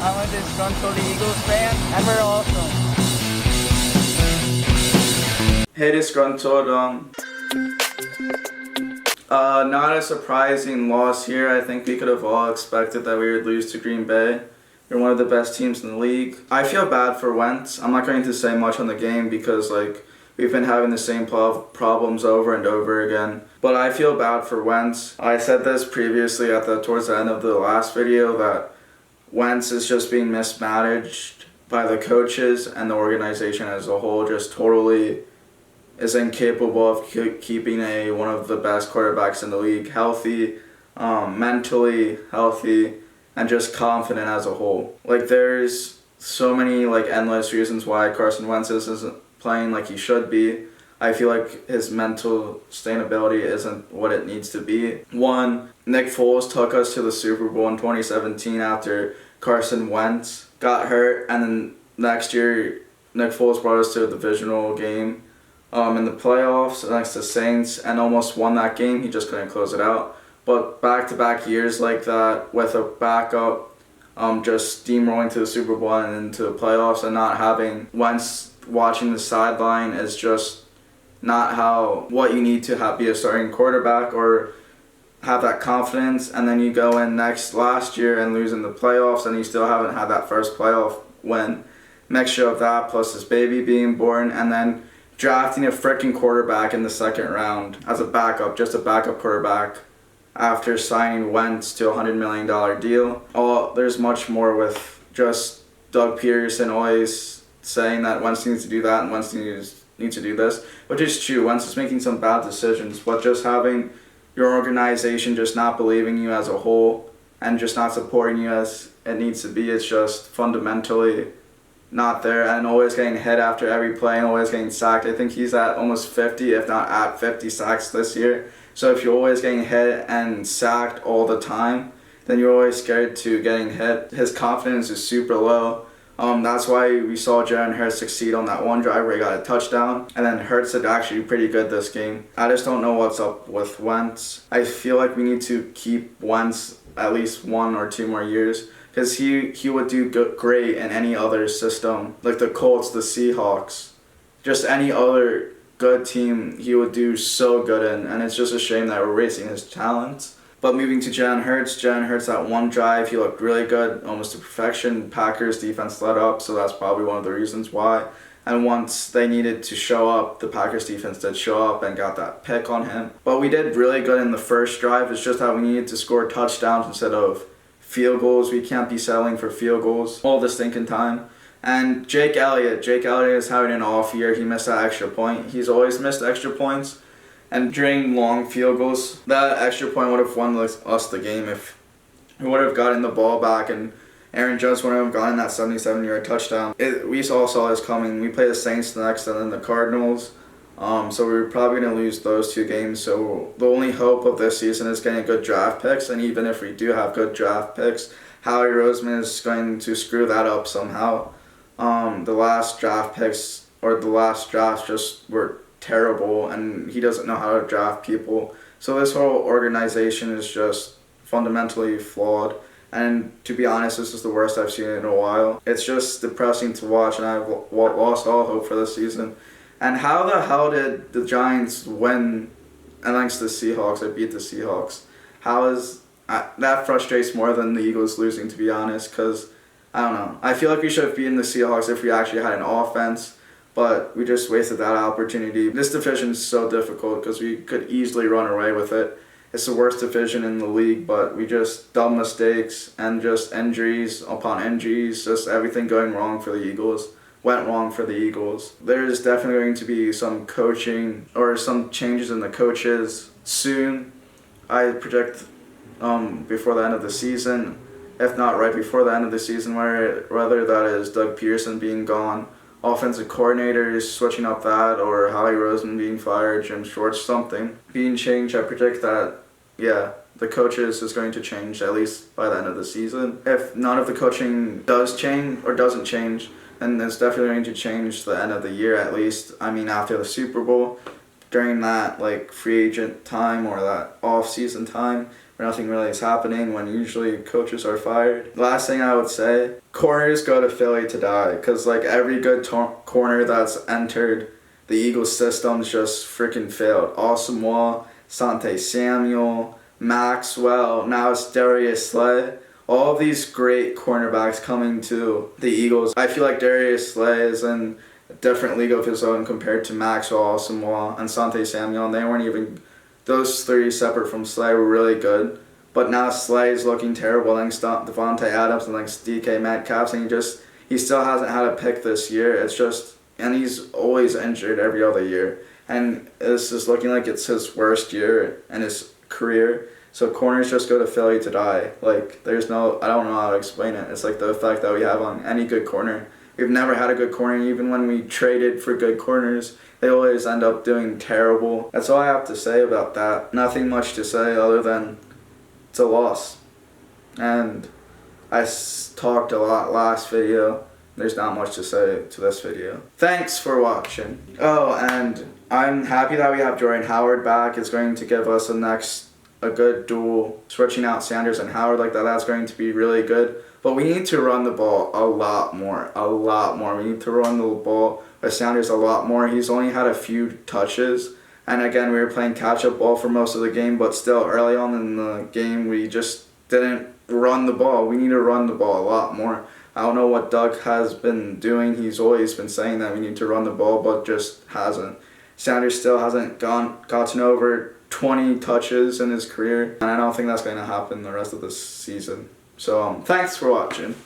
I'm a disgruntled Eagles fan, and we're awesome. Hey, Disgruntled. Not a surprising loss here. I think we could have all expected that we would lose to Green Bay. They're one of the best teams in the league. I feel bad for Wentz. I'm not going to say much on the game because we've been having the same problems over and over again. But I feel bad for Wentz. I said this previously towards the end of the last video that Wentz is just being mismanaged by the coaches, and the organization as a whole just totally is incapable of keeping one of the best quarterbacks in the league healthy, mentally healthy, and just confident as a whole. There's so many endless reasons why Carson Wentz isn't playing like he should be. I feel like his mental sustainability isn't what it needs to be. One, Nick Foles took us to the Super Bowl in 2017 after Carson Wentz got hurt, and then next year Nick Foles brought us to a divisional game in the playoffs against the Saints and almost won that game. He just couldn't close it out. But back-to-back years like that with a backup, just steamrolling to the Super Bowl and into the playoffs and not having Wentz watching the sideline is just not what you need to be a starting quarterback or have that confidence. And then you go in last year and lose in the playoffs, and you still haven't had that first playoff win. Mixture of that plus his baby being born, and then drafting a freaking quarterback in the second round as a backup, just a backup quarterback, after signing Wentz to a $100 million deal. There's much more with just Doug Peterson always saying that Wentz needs to do that and Wentz needs to do this, which is true. Wentz is making some bad decisions, but just having your organization just not believing you as a whole and just not supporting you as it needs to be, it's just fundamentally not there, and always getting hit after every play and always getting sacked. I think he's at almost 50, if not at 50 sacks this year. So if you're always getting hit and sacked all the time, then you're always scared to getting hit. His confidence is super low. That's why we saw Jalen Hurts succeed on that one drive where he got a touchdown, and then Hurts did actually pretty good this game. I just don't know what's up with Wentz. I feel like we need to keep Wentz at least 1 or 2 more years, because he would do great in any other system, like the Colts, the Seahawks, just any other good team he would do so good in, and it's just a shame that we're wasting his talents. But moving to Jalen Hurts, that one drive, he looked really good, almost to perfection. Packers defense let up, so that's probably one of the reasons why. And once they needed to show up, the Packers defense did show up and got that pick on him. But we did really good in the first drive. It's just that we needed to score touchdowns instead of field goals. We can't be settling for field goals all the stinking time. And Jake Elliott is having an off year. He missed that extra point. He's always missed extra points. And during long field goals, that extra point would have won us the game if we would have gotten the ball back and Aaron Jones wouldn't have gotten that 77-yard touchdown. We all saw this coming. We play the Saints next and then the Cardinals. So we were probably going to lose those 2 games. So the only hope of this season is getting good draft picks. And even if we do have good draft picks, Howie Roseman is going to screw that up somehow. The last draft picks, or the last drafts, just were terrible, and he doesn't know how to draft people. So this whole organization is just fundamentally flawed, and to be honest, this is the worst I've seen in a while. It's just depressing to watch, and I've lost all hope for this season. And how the hell did the Giants win against the Seahawks or beat the Seahawks? That frustrates more than the Eagles losing, to be honest, because I don't know. I feel like we should have beaten the Seahawks if we actually had an offense, but we just wasted that opportunity. This division is so difficult because we could easily run away with it. It's the worst division in the league, but we just dumb mistakes and just injuries upon injuries, just everything going wrong for the Eagles. Went wrong for the Eagles. There's definitely going to be some coaching or some changes in the coaches soon. I predict before the end of the season, if not right before the end of the season, whether that is Doug Peterson being gone, offensive coordinators switching up that, or Howie Roseman being fired, Jim Schwartz, something being changed. I predict that, the coaches is going to change at least by the end of the season. If none of the coaching does change or doesn't change, then it's definitely going to change the end of the year at least. I mean, after the Super Bowl, during that free agent time or that off-season time, where nothing really is happening when usually coaches are fired. Last thing I would say, corners go to Philly to die, because like every good corner that's entered the Eagles system's just freaking failed. Asamoah, Sante Samuel, Maxwell, now it's Darius Slay. All of these great cornerbacks coming to the Eagles. I feel like Darius Slay is in a different league of his own compared to Maxwell, Asamoah, and Sante Samuel. And they weren't even, those three separate from Slay were really good. But now Slay is looking terrible thanks to Devontae Adams and thanks to DK Metcalf. And he still hasn't had a pick this year. It's just, and he's always injured every other year. And this is looking like it's his worst year in his career. So corners just go to Philly to die. Like, there's no, I don't know how to explain it. It's like the effect that we have on any good corner. We've never had a good corner. Even when we traded for good corners, they always end up doing terrible. That's all I have to say about that. Nothing much to say other than it's a loss. And I talked a lot last video. There's not much to say to this video. Thanks for watching. Oh, and I'm happy that we have Jordan Howard back. It's going to give us a good duel, switching out Sanders and Howard like that. That's going to be really good. But we need to run the ball a lot more. We need to run the ball with Sanders a lot more. He's only had a few touches. And again, we were playing catch-up ball for most of the game, but still early on in the game, we just didn't run the ball. We need to run the ball a lot more. I don't know what Doug has been doing. He's always been saying that we need to run the ball, but just hasn't. Sanders still hasn't gotten over 20 touches in his career, and I don't think that's going to happen the rest of this season. So thanks for watching.